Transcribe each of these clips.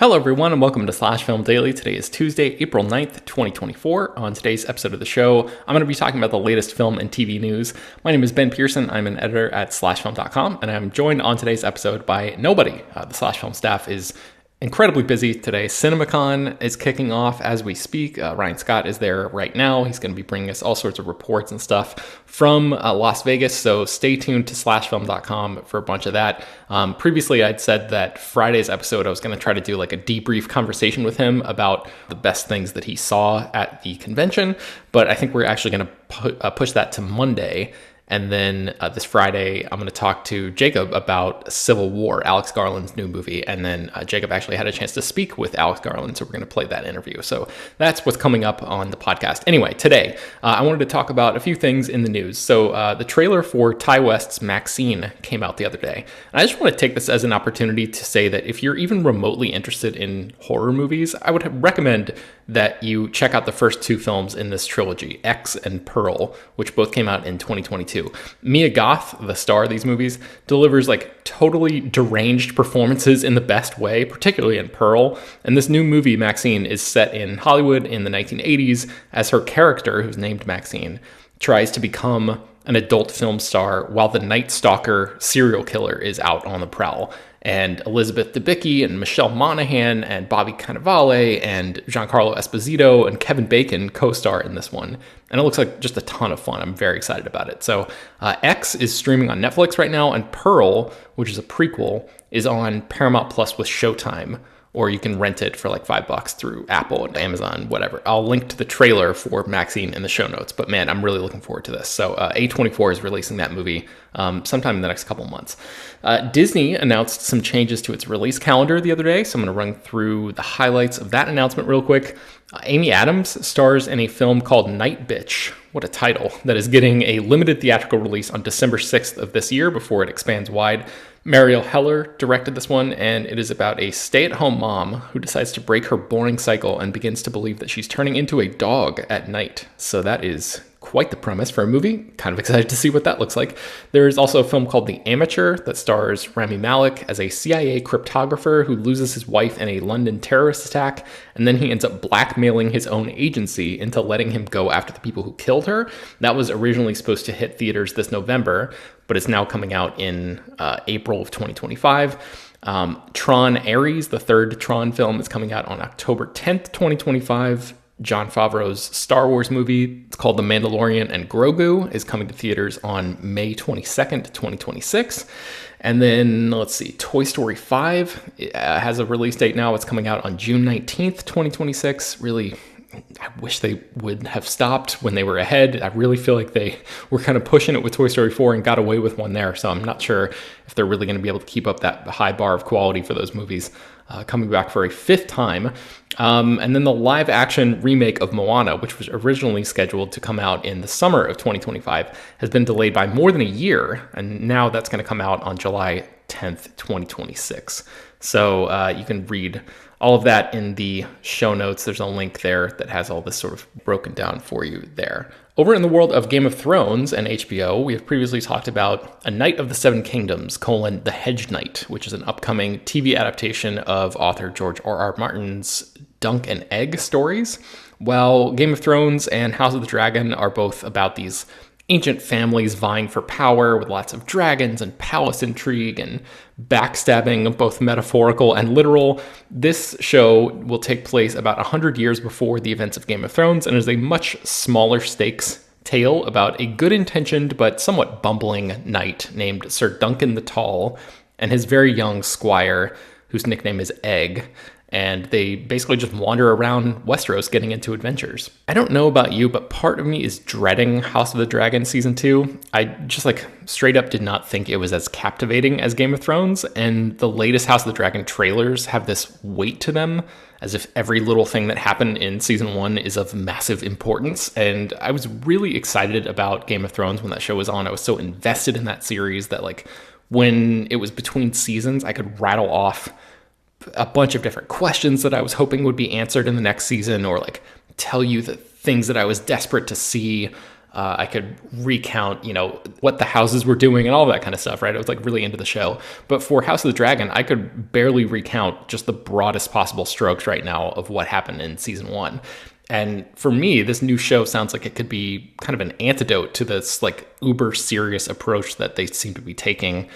Hello everyone and welcome to Slash Film Daily. Today is Tuesday, April 9th, 2024. On today's episode of the show, I'm going to be talking about the latest film and TV news. My name is Ben Pearson. I'm an editor at slashfilm.com and I'm joined on today's episode by nobody. The Slash Film staff is incredibly busy today. CinemaCon is kicking off as we speak. Ryan Scott is there right now. He's going to be bringing us all sorts of reports and stuff from Las Vegas, so stay tuned to slashfilm.com for a bunch of that. Previously, I'd said that Friday's episode, I was going to try to do like a debrief conversation with him about the best things that he saw at the convention, but I think we're actually going to push that to Monday. And then this Friday, I'm going to talk to Jacob about Civil War, Alex Garland's new movie. And then Jacob actually had a chance to speak with Alex Garland, so we're going to play that interview. So that's what's coming up on the podcast. Anyway, today, I wanted to talk about a few things in the news. So the trailer for Ty West's Maxine came out the other day. And I just want to take this as an opportunity to say that if you're even remotely interested in horror movies, I would recommend that you check out the first two films in this trilogy, X and Pearl, which both came out in 2022. Mia Goth, the star of these movies, delivers like totally deranged performances in the best way, particularly in Pearl. And this new movie, Maxine, is set in Hollywood in the 1980s as her character, who's named Maxine, tries to become an adult film star while the Night Stalker serial killer is out on the prowl. And Elizabeth Debicki and Michelle Monaghan and Bobby Cannavale and Giancarlo Esposito and Kevin Bacon co-star in this one. And it looks like just a ton of fun. I'm very excited about it. So X is streaming on Netflix right now, and Pearl, which is a prequel, is on Paramount Plus with Showtime. Or you can rent it for like $5 through Apple and Amazon, whatever. I'll link to the trailer for Maxine in the show notes. But man, I'm really looking forward to this. So A24 is releasing that movie sometime in the next couple months. Disney announced some changes to its release calendar the other day. So I'm going to run through the highlights of that announcement real quick. Amy Adams stars in a film called Night Bitch. What a title. That is getting a limited theatrical release on December 6th of this year before it expands wide. Mariel Heller directed this one, and it is about a stay-at-home mom who decides to break her boring cycle and begins to believe that she's turning into a dog at night. So that is quite the premise for a movie. Kind of excited to see what that looks like. There is also a film called The Amateur that stars Rami Malek as a CIA cryptographer who loses his wife in a London terrorist attack, and then he ends up blackmailing his own agency into letting him go after the people who killed her. That was originally supposed to hit theaters this November, but it's now coming out in April of 2025. Tron Ares, the third Tron film, is coming out on October 10th, 2025. Jon Favreau's Star Wars movie, it's called The Mandalorian and Grogu, is coming to theaters on May 22nd, 2026. And then, let's see, Toy Story 5 has a release date now. It's coming out on June 19th, 2026. Really, I wish they would have stopped when they were ahead. I really feel like they were kind of pushing it with Toy Story 4 and got away with one there. So I'm not sure if they're really going to be able to keep up that high bar of quality for those movies. Coming back for a fifth time. And then the live action remake of Moana, which was originally scheduled to come out in the summer of 2025, has been delayed by more than a year. And now that's going to come out on July 10th, 2026. So you can read all of that in the show notes. There's a link there that has all this sort of broken down for you there. Over in the world of Game of Thrones and HBO, we have previously talked about A Knight of the Seven Kingdoms, The Hedge Knight, which is an upcoming TV adaptation of author George R.R. Martin's Dunk and Egg stories. While Game of Thrones and House of the Dragon are both about these ancient families vying for power with lots of dragons and palace intrigue and backstabbing, both metaphorical and literal, this show will take place about 100 years before the events of Game of Thrones and is a much smaller stakes tale about a good-intentioned but somewhat bumbling knight named Sir Duncan the Tall and his very young squire, whose nickname is Egg. And they basically just wander around Westeros getting into adventures. I don't know about you, but part of me is dreading House of the Dragon Season 2. I just straight up did not think it was as captivating as Game of Thrones, and the latest House of the Dragon trailers have this weight to them, as if every little thing that happened in Season 1 is of massive importance, and I was really excited about Game of Thrones when that show was on. I was so invested in that series that when it was between seasons, I could rattle off a bunch of different questions that I was hoping would be answered in the next season, or tell you the things that I was desperate to see. I could recount, what the houses were doing and all that kind of stuff, right? I was like really into the show. But for House of the Dragon, I could barely recount just the broadest possible strokes right now of what happened in season 1. And for me, this new show sounds like it could be kind of an antidote to this like uber serious approach that they seem to be taking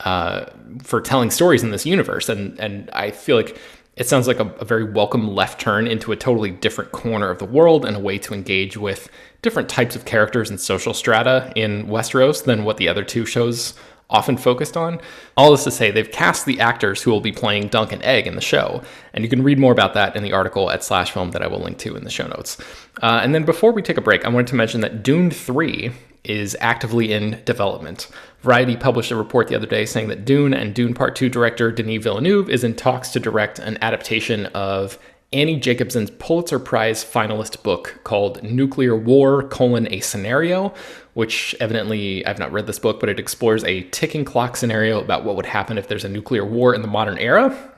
for telling stories in this universe. And I feel like it sounds like a very welcome left turn into a totally different corner of the world and a way to engage with different types of characters and social strata in Westeros than what the other two shows often focused on. All this to say, they've cast the actors who will be playing Dunk and Egg in the show, and you can read more about that in the article at /film that I will link to in the show notes. And then before we take a break, I wanted to mention that Dune 3 is actively in development. Variety published a report the other day saying that Dune and Dune Part 2 director Denis Villeneuve is in talks to direct an adaptation of Annie Jacobson's Pulitzer Prize finalist book called Nuclear War: A Scenario, which evidently, I've not read this book, but it explores a ticking clock scenario about what would happen if there's a nuclear war in the modern era.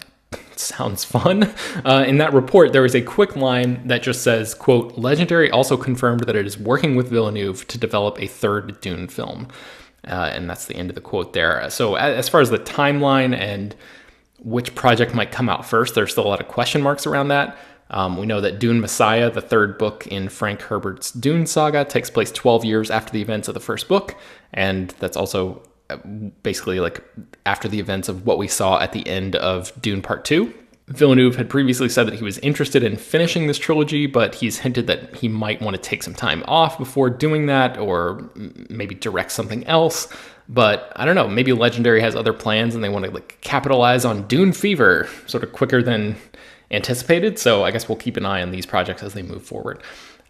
Sounds fun. In that report, there is a quick line that just says, quote, Legendary also confirmed that it is working with Villeneuve to develop a third Dune film. And that's the end of the quote there. So as far as the timeline and which project might come out first, there's still a lot of question marks around that. We know that Dune Messiah, the third book in Frank Herbert's Dune saga, takes place 12 years after the events of the first book. And that's also basically like after the events of what we saw at the end of Dune Part 2. Villeneuve had previously said that he was interested in finishing this trilogy, but he's hinted that he might want to take some time off before doing that, or maybe direct something else. But I don't know, maybe Legendary has other plans and they want to like capitalize on Dune fever sort of quicker than anticipated. So I guess we'll keep an eye on these projects as they move forward.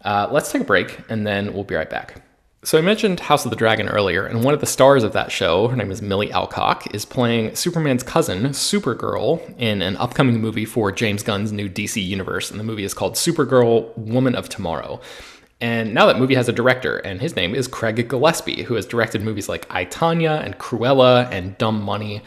Let's take a break and then we'll be right back. So I mentioned House of the Dragon earlier, and one of the stars of that show, her name is Millie Alcock, is playing Superman's cousin, Supergirl, in an upcoming movie for James Gunn's new DC universe. And the movie is called Supergirl, Woman of Tomorrow. And now that movie has a director, and his name is Craig Gillespie, who has directed movies like I, Tonya and Cruella and Dumb Money.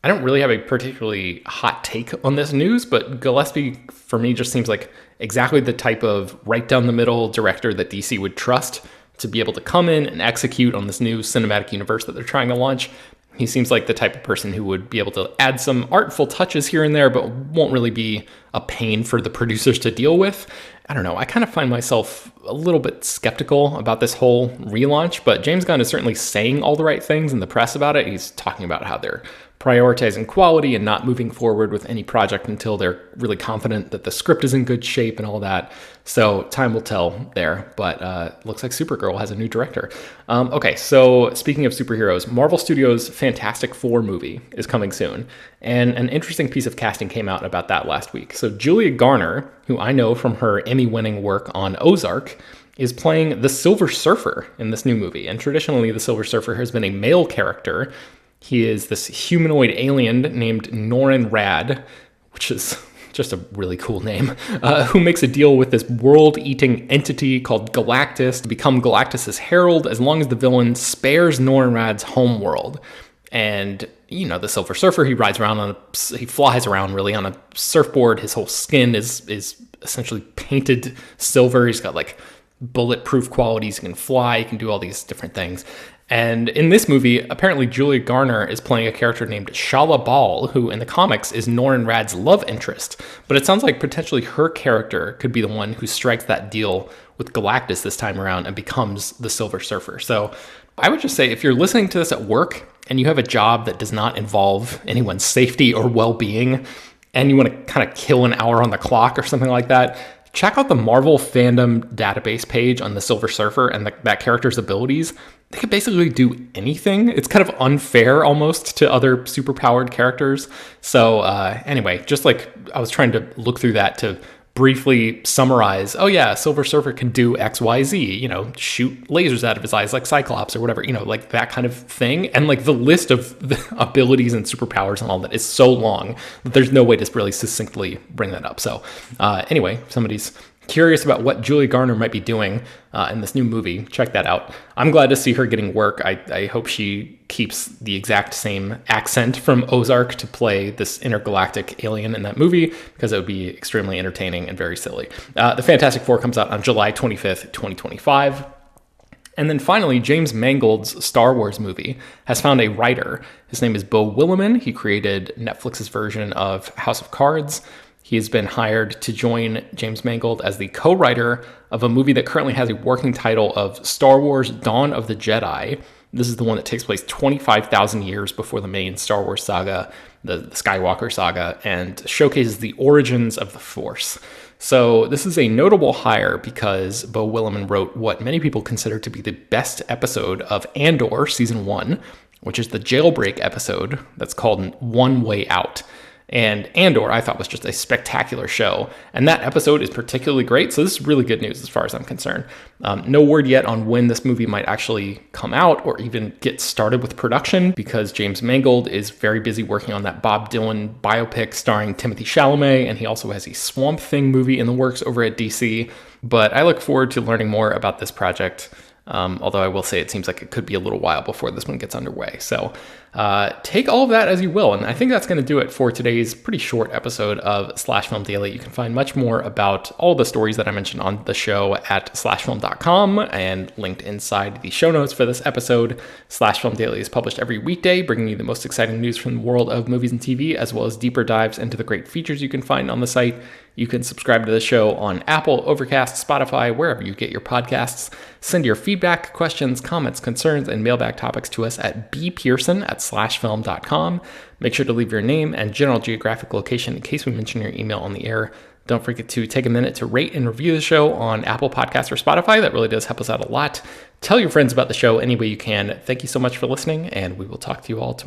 I don't really have a particularly hot take on this news, but Gillespie, for me, just seems like exactly the type of right-down-the-middle director that DC would trust to be able to come in and execute on this new cinematic universe that they're trying to launch. He seems like the type of person who would be able to add some artful touches here and there, but won't really be a pain for the producers to deal with. I don't know, I kind of find myself a little bit skeptical about this whole relaunch, but James Gunn is certainly saying all the right things in the press about it. He's talking about how they're prioritizing quality and not moving forward with any project until they're really confident that the script is in good shape and all that. So time will tell there, but looks like Supergirl has a new director. Okay, so speaking of superheroes, Marvel Studios' Fantastic Four movie is coming soon, and an interesting piece of casting came out about that last week. So Julia Garner, who I know from her Emmy-winning work on Ozark, is playing the Silver Surfer in this new movie. And traditionally, the Silver Surfer has been a male character. He is this humanoid alien named Norrin Rad, which is just a really cool name, who makes a deal with this world-eating entity called Galactus to become Galactus's herald as long as the villain spares Norrin Rad's homeworld. And, you know, the Silver Surfer, he flies around really on a surfboard. His whole skin is essentially painted silver. He's got like bulletproof qualities. He can fly. He can do all these different things. And in this movie, apparently Julia Garner is playing a character named Shala Bal, who in the comics is Norrin Rad's love interest. But it sounds like potentially her character could be the one who strikes that deal with Galactus this time around and becomes the Silver Surfer. So I would just say, if you're listening to this at work and you have a job that does not involve anyone's safety or well-being, and you want to kind of kill an hour on the clock or something like that, check out the Marvel fandom database page on the Silver Surfer and that character's abilities. They could basically do anything. It's kind of unfair almost to other superpowered characters. So anyway, just like I was trying to look through that to briefly summarize, oh yeah, Silver Surfer can do X, Y, Z, you know, shoot lasers out of his eyes like Cyclops or whatever, you know, like that kind of thing. And like the list of the abilities and superpowers and all that is so long that there's no way to really succinctly bring that up. So anyway, if somebody's curious about what Julia Garner might be doing in this new movie, check that out. I'm glad to see her getting work. I hope she keeps the exact same accent from Ozark to play this intergalactic alien in that movie, because it would be extremely entertaining and very silly. The Fantastic Four comes out on July 25th, 2025. And then finally, James Mangold's Star Wars movie has found a writer. His name is Beau Willimon. He created Netflix's version of House of Cards. He has been hired to join James Mangold as the co-writer of a movie that currently has a working title of Star Wars Dawn of the Jedi. This is the one that takes place 25,000 years before the main Star Wars saga, the Skywalker saga, and showcases the origins of the Force. So this is a notable hire because Beau Willimon wrote what many people consider to be the best episode of Andor Season 1, which is the jailbreak episode that's called One Way Out. And Andor, I thought, was just a spectacular show. And that episode is particularly great. So this is really good news as far as I'm concerned. No word yet on when this movie might actually come out or even get started with production, because James Mangold is very busy working on that Bob Dylan biopic starring Timothée Chalamet. And he also has a Swamp Thing movie in the works over at DC. But I look forward to learning more about this project. Although I will say it seems like it could be a little while before this one gets underway. So take all of that as you will. And I think that's going to do it for today's pretty short episode of Slash Film Daily. You can find much more about all the stories that I mentioned on the show at slashfilm.com and linked inside the show notes for this episode. Slash Film Daily is published every weekday, bringing you the most exciting news from the world of movies and TV, as well as deeper dives into the great features you can find on the site. You can subscribe to the show on Apple, Overcast, Spotify, wherever you get your podcasts. Send your feedback, questions, comments, concerns, and mailbag topics to us at bpearson@slashfilm.com. Make sure to leave your name and general geographic location in case we mention your email on the air. Don't forget to take a minute to rate and review the show on Apple Podcasts or Spotify. That really does help us out a lot. Tell your friends about the show any way you can. Thank you so much for listening, and we will talk to you all tomorrow.